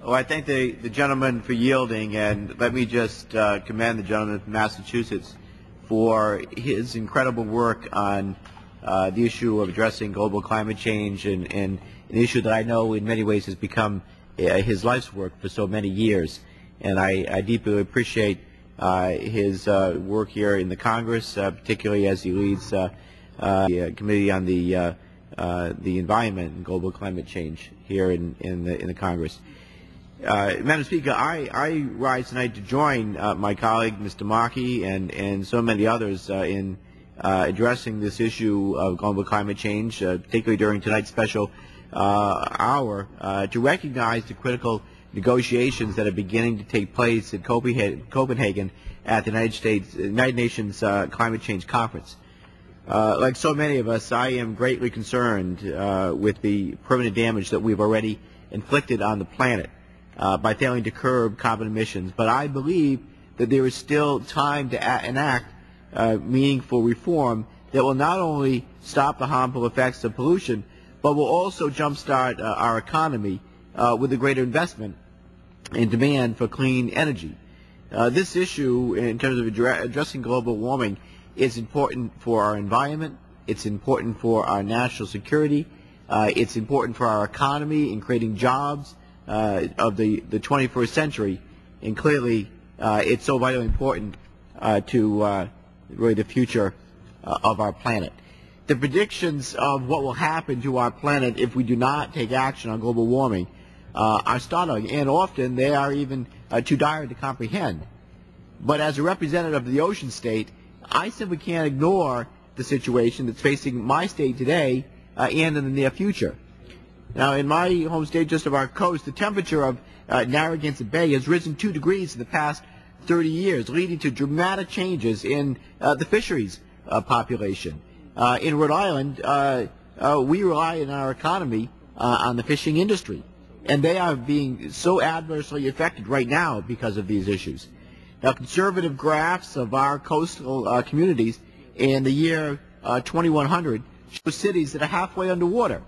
Well, I thank the gentleman for yielding, and let me just commend the gentleman from Massachusetts for his incredible work on the issue of addressing global climate change, and an issue that I know in many ways has become his life's work for so many years. And I deeply appreciate his work here in the Congress, particularly as he leads the Committee on the Environment and Global Climate Change here in the Congress. Madam Speaker, I rise tonight to join my colleague, Mr. Markey, and so many others in addressing this issue of global climate change, particularly during tonight's special hour, to recognize the critical negotiations that are beginning to take place at Copenhagen at the United Nations Climate Change Conference. Like so many of us, I am greatly concerned with the permanent damage that we've already inflicted on the planet by failing to curb carbon emissions. But I believe that there is still time to enact meaningful reform that will not only stop the harmful effects of pollution, but will also jumpstart our economy with a greater investment in demand for clean energy. This issue, in terms of addressing global warming, is important for our environment, it's important for our national security, it's important for our economy in creating jobs of the 21st century, and clearly it's so vitally important to really the future of our planet. The predictions of what will happen to our planet if we do not take action on global warming are startling, and often they are even too dire to comprehend. But as a representative of the ocean state, I simply can't ignore the situation that's facing my state today and in the near future. Now, in my home state, just of our coast, the temperature of Narragansett Bay has risen 2 degrees in the past 30 years, leading to dramatic changes in the fisheries population. In Rhode Island, we rely in our economy on the fishing industry, and they are being so adversely affected right now because of these issues. Now, conservative graphs of our coastal communities in the year 2100 show cities that are halfway underwater.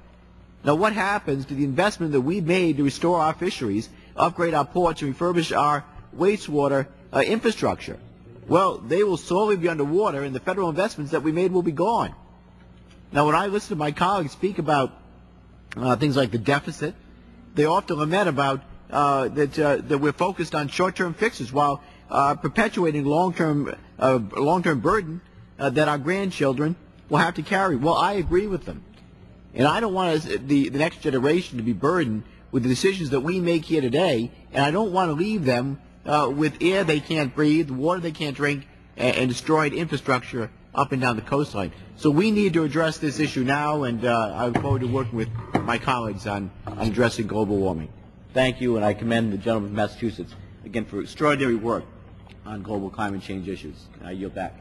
Now, what happens to the investment that we made to restore our fisheries, upgrade our ports, and refurbish our wastewater infrastructure? Well, they will slowly be underwater, and the federal investments that we made will be gone. Now, when I listen to my colleagues speak about things like the deficit, they often lament about that we're focused on short-term fixes while perpetuating long-term burden that our grandchildren will have to carry. Well, I agree with them. And I don't want the next generation to be burdened with the decisions that we make here today, and I don't want to leave them with air they can't breathe, water they can't drink, and destroyed infrastructure up and down the coastline. So we need to address this issue now, and I look forward to working with my colleagues on addressing global warming. Thank you, and I commend the gentleman from Massachusetts, again, for extraordinary work on global climate change issues. I yield back.